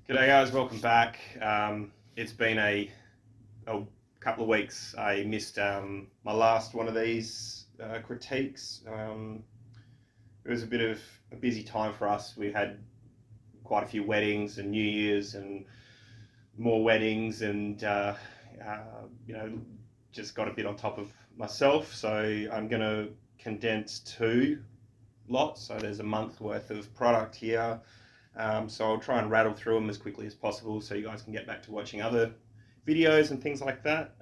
G'day guys, welcome back. It's been a couple of weeks. I missed my last one of these critiques. It was a bit of a busy time for us. We had quite a few weddings and New Year's and more weddings and you know, just got a bit on top of myself. So I'm going to condense two lots. So there's a month worth of product here. So I'll try and rattle through them as quickly as possible so you guys can get back to watching other videos and things like that.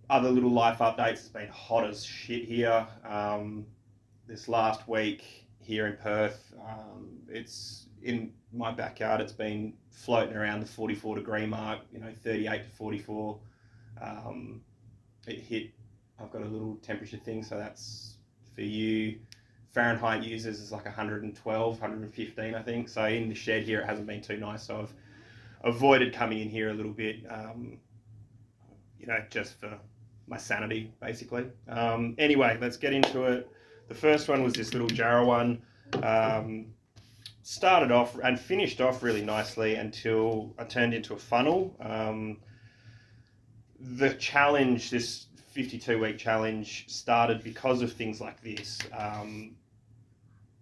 Other little life updates, it's been hot as shit here. This last week here in Perth, it's in my backyard, it's been floating around the 44 degree mark, 38 to 44. It hit, I've got a little temperature thing, so that's for you. Fahrenheit users is like 112, 115, I think. So in the shed here, it hasn't been too nice. So I've avoided coming in here a little bit, just for my sanity, basically. Anyway, let's get into it. The first one was this little Jarrah one. Started off and finished off really nicely until I turned into a funnel. The challenge, this 52-week challenge, started because of things like this.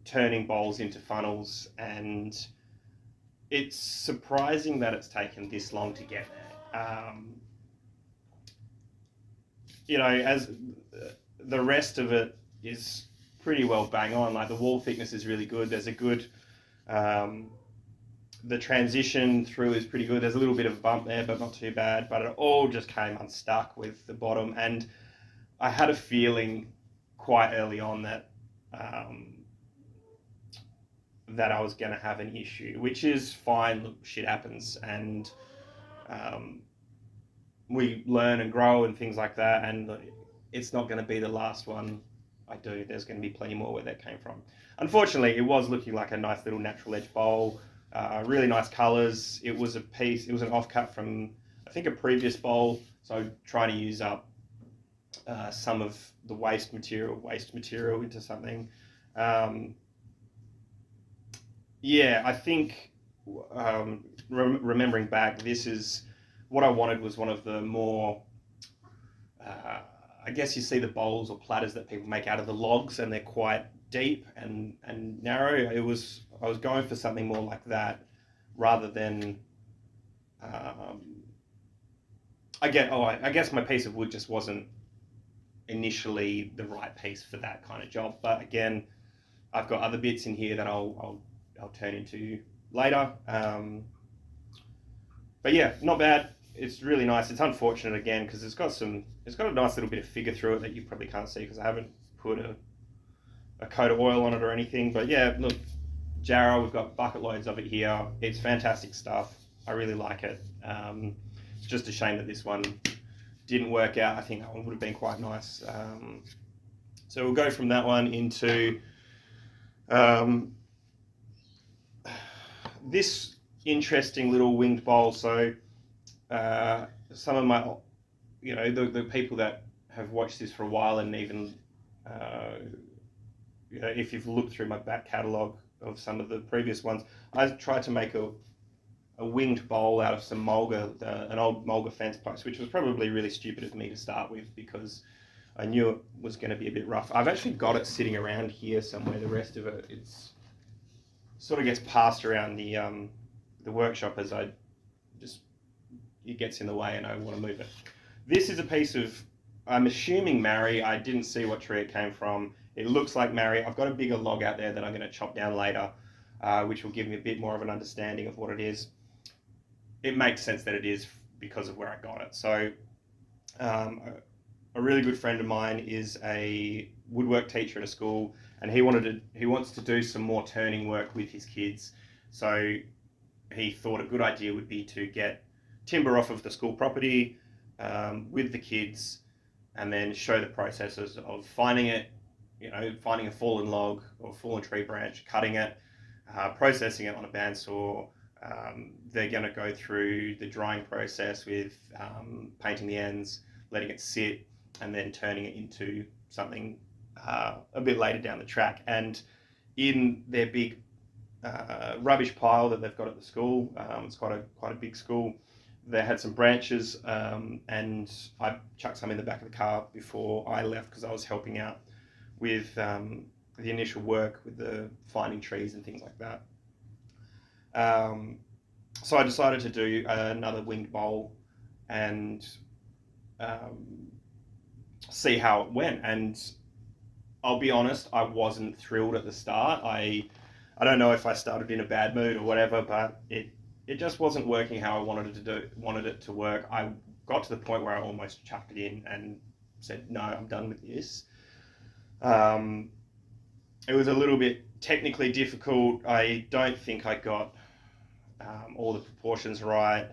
Turning bowls into funnels, and it's surprising that it's taken this long to get there. As the rest of it is pretty well bang on. Like the wall thickness is really good. There's a good, the transition through is pretty good. There's a little bit of a bump there, but not too bad. But it all just came unstuck with the bottom, and I had a feeling quite early on that that I was going to have an issue, which is fine. Look, shit happens, and we learn and grow and things like that, and it's not going to be the last one I do. There's going to be plenty more where that came from. Unfortunately, it was looking like a nice little natural edge bowl, really nice colours. It was an offcut from, I think, a previous bowl, so trying to use up some of the waste material into something. I think remembering back, this is what I wanted. Was one of the more, I guess you see the bowls or platters that people make out of the logs, and they're quite deep and narrow. I was going for something more like that, rather than, I guess my piece of wood just wasn't initially the right piece for that kind of job. But again, I've got other bits in here that I'll turn into later. But yeah, not bad. It's really nice. It's unfortunate again because it's got a nice little bit of figure through it that you probably can't see because I haven't put a coat of oil on it or anything. But yeah, look, Jarrah, we've got bucket loads of it here. It's fantastic stuff. I really like it. It's just a shame that this one didn't work out. I think that one would have been quite nice. So we'll go from that one into this interesting little winged bowl. So some of my, the people that have watched this for a while, and even if you've looked through my back catalogue of some of the previous ones, I tried to make a winged bowl out of some mulga, an old mulga fence post, which was probably really stupid of me to start with because I knew it was going to be a bit rough. I've actually got it sitting around here somewhere. The rest of it, it's sort of gets passed around the workshop as it gets in the way and I want to move it. This is a piece of, I'm assuming marri. I didn't see what tree it came from. It looks like marri. I've got a bigger log out there that I'm going to chop down later, which will give me a bit more of an understanding of what it is. It makes sense that it is because of where I got it. So a really good friend of mine is a woodwork teacher at a school, and he wants to do some more turning work with his kids. So he thought a good idea would be to get timber off of the school property with the kids, and then show the processes of finding it, finding a fallen log or fallen tree branch, cutting it, processing it on a bandsaw. They're going to go through the drying process with painting the ends, letting it sit, and then turning it into something a bit later down the track. And in their big rubbish pile that they've got at the school. It's quite a big school. They had some branches, and I chucked some in the back of the car before I left because I was helping out with the initial work with the finding trees and things like that. So I decided to do another winged bowl and see how it went. And I'll be honest, I wasn't thrilled at the start. I don't know if I started in a bad mood or whatever, but it just wasn't working how I wanted it to work. I got to the point where I almost chucked it in and said, no, I'm done with this. It was a little bit technically difficult. I don't think I got all the proportions right.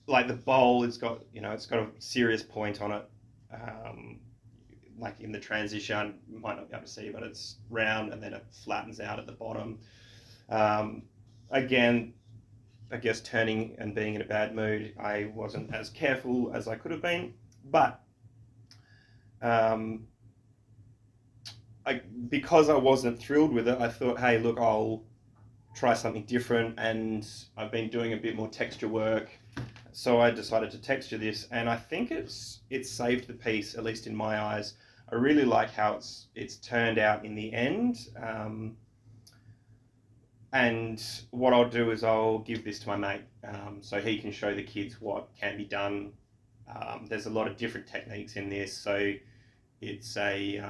Like the bowl, it's got a serious point on it. Like in the transition, you might not be able to see, but it's round and then it flattens out at the bottom. Again, I guess turning and being in a bad mood, I wasn't as careful as I could have been, but because I wasn't thrilled with it, I thought, hey, look, I'll try something different, and I've been doing a bit more texture work, so I decided to texture this, and I think it's saved the piece, at least in my eyes. I really like how it's turned out in the end. And what I'll do is I'll give this to my mate, so he can show the kids what can be done. There's a lot of different techniques in this, so it's I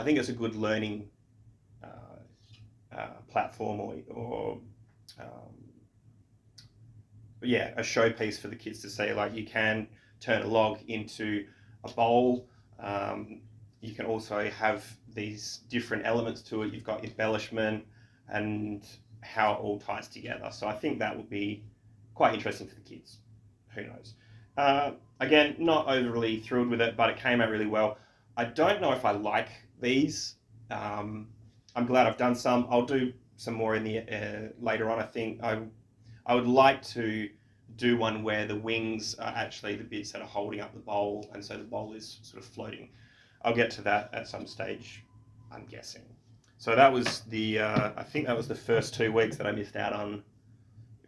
think it's a good learning platform or a showpiece for the kids to see. Like, you can turn a log into a bowl. You can also have these different elements to it. You've got embellishment and how it all ties together. So I think that would be quite interesting for the kids. Who knows? Again, not overly thrilled with it, but it came out really well. I don't know if I like these. I'm glad I've done some. I'll do some more in the later on. I think I would like to do one where the wings are actually the bits that are holding up the bowl, and so the bowl is sort of floating. I'll get to that at some stage, I'm guessing. So that was I think that was the first 2 weeks that I missed out on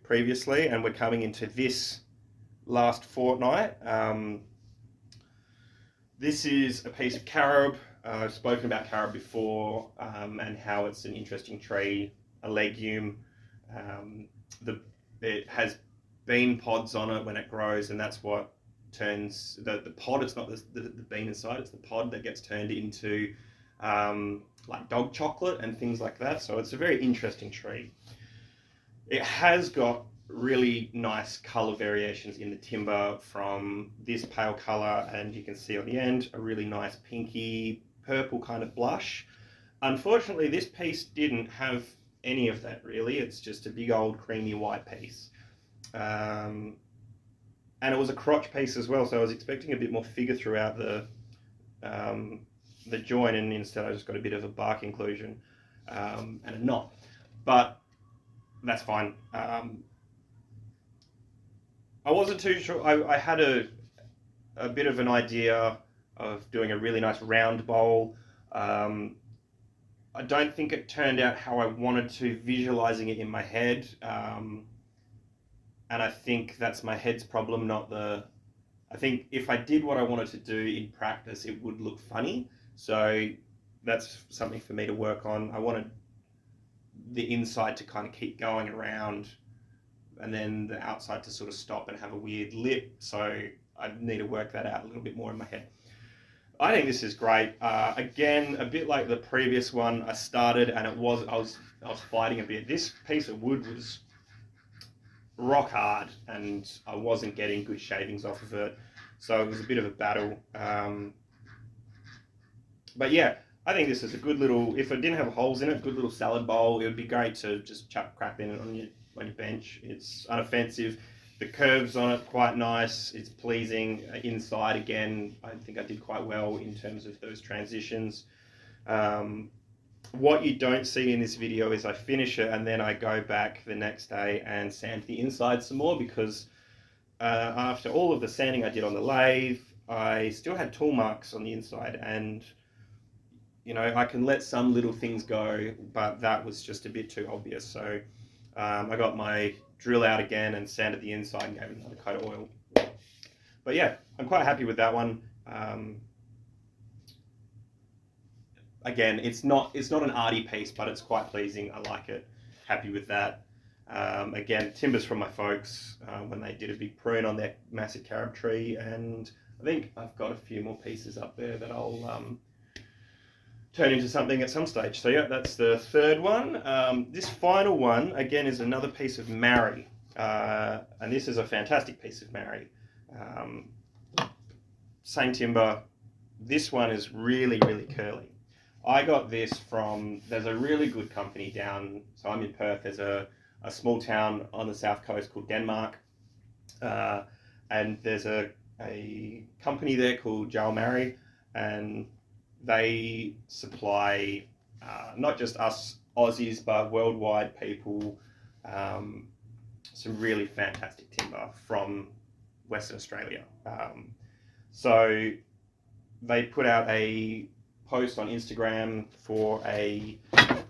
previously, and we're coming into this last fortnight. This is a piece of carob. I've spoken about carob before, and how it's an interesting tree, a legume. It has bean pods on it when it grows, and that's what turns the pod. It's not the bean inside, it's the pod that gets turned into like dog chocolate and things like that. So it's a very interesting tree. It has got really nice color variations in the timber, from this pale color, and you can see on the end a really nice pinky purple kind of blush. Unfortunately, this piece didn't have any of that really. It's just a big old creamy white piece. And it was a crotch piece as well, so I was expecting a bit more figure throughout the join, and instead I just got a bit of a bark inclusion and a knot. But that's fine. I wasn't too sure. I had a bit of an idea of doing a really nice round bowl. I don't think it turned out how I wanted to, visualizing it in my head. And I think that's my head's problem, not the... I think if I did what I wanted to do in practice, it would look funny. So that's something for me to work on. I wanted the inside to kind of keep going around, and then the outside to sort of stop and have a weird lip. So I need to work that out a little bit more in my head. I think this is great. Again, a bit like the previous one, I started and I was fighting a bit. This piece of wood was rock hard, and I wasn't getting good shavings off of it, so it was a bit of a battle. But yeah, I think this is a good little, if it didn't have holes in it, good little salad bowl. It would be great to just chuck crap in it on your bench. It's unoffensive. The curves on it, quite nice. It's pleasing. Inside, again, I think I did quite well in terms of those transitions. What you don't see in this video is I finish it and then I go back the next day and sand the inside some more, because after all of the sanding I did on the lathe, I still had tool marks on the inside, and you know, I can let some little things go, but that was just a bit too obvious. So I got my drill out again and sanded the inside and gave it another coat of oil. But yeah, I'm quite happy with that one. Again, it's not an arty piece, but it's quite pleasing. I like it. Happy with that. Again, timbers from my folks when they did a big prune on their massive carob tree, and I think I've got a few more pieces up there that I'll turn into something at some stage. So yeah, that's the third one. This final one, again, is another piece of marri. And this is a fantastic piece of marri. Same timber. This one is really, really curly. I got this from, there's a really good company down, so I'm in Perth, there's a small town on the south coast called Denmark. And there's a company there called Marri, and they supply not just us Aussies, but worldwide people, some really fantastic timber from Western Australia. So they put out a post on Instagram for a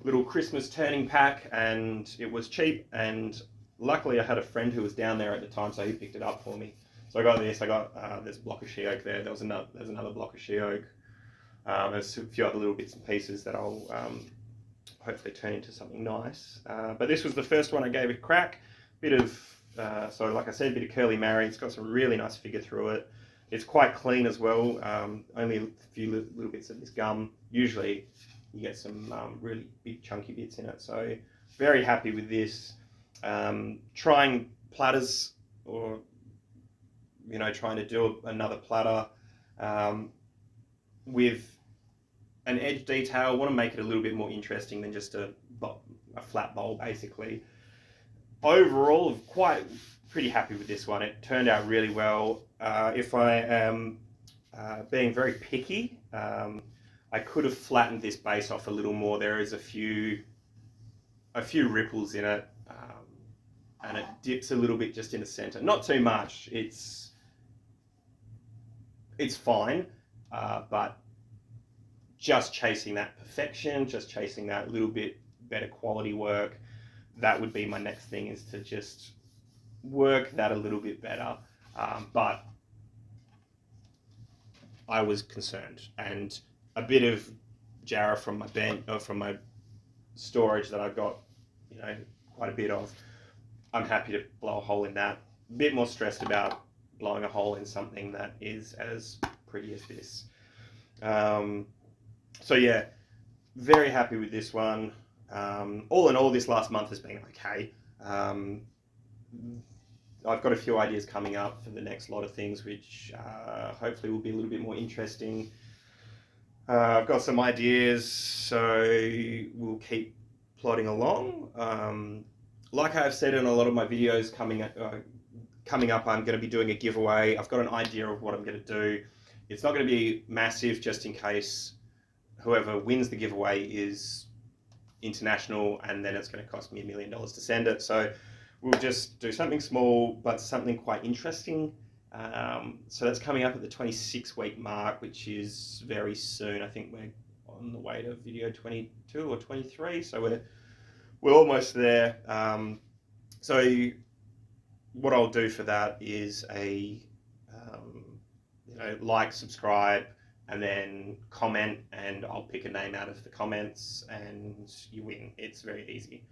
little Christmas turning pack, and it was cheap, and luckily I had a friend who was down there at the time, so he picked it up for me. So I got this, there's a block of she oak there, there's another block of she oak. There's a few other little bits and pieces that I'll hopefully turn into something nice. But this was the first one I gave a crack. Bit of, so like I said, a bit of curly marri. It's got some really nice figure through it. It's quite clean as well. Only a few little bits of this gum. Usually you get some really big chunky bits in it. So very happy with this. Trying platters, or you know, trying to do another platter with an edge detail. I want to make it a little bit more interesting than just a flat bowl, basically. Overall, pretty happy with this one. It turned out really well. If I am being very picky, I could have flattened this base off a little more. There is a few ripples in it, and it dips a little bit just in the center. Not too much. It's fine, but just chasing that perfection, just chasing that little bit better quality work, that would be my next thing, is to just work that a little bit better. But I was concerned, and a bit of jarrah from my from my storage that I've got, you know, quite a bit of. I'm happy to blow a hole in that. A bit more stressed about blowing a hole in something that is as pretty as this. So yeah, very happy with this one. All in all, this last month has been okay. I've got a few ideas coming up for the next lot of things, which hopefully will be a little bit more interesting. I've got some ideas, so we'll keep plodding along. Like I've said in a lot of my videos coming up, I'm going to be doing a giveaway. I've got an idea of what I'm going to do. It's not going to be massive, just in case whoever wins the giveaway is international, and then it's going to cost me $1 million to send it. So we'll just do something small, but something quite interesting. So that's coming up at the 26-week mark, which is very soon. I think we're on the way to video 22 or 23, so we're almost there. So what I'll do for that is like, subscribe, and then comment, and I'll pick a name out of the comments, and you win. It's very easy.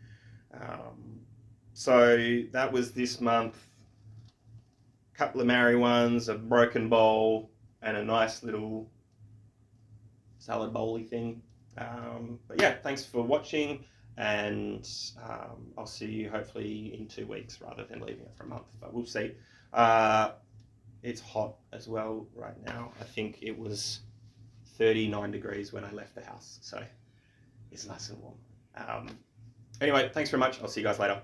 So that was this month. Couple of marri ones, a broken bowl, and a nice little salad bowly thing. But yeah, thanks for watching, and I'll see you hopefully in 2 weeks rather than leaving it for a month, but we'll see. It's hot as well right now. I think it was 39 degrees when I left the house, so it's nice and warm. Anyway, thanks very much. I'll see you guys later.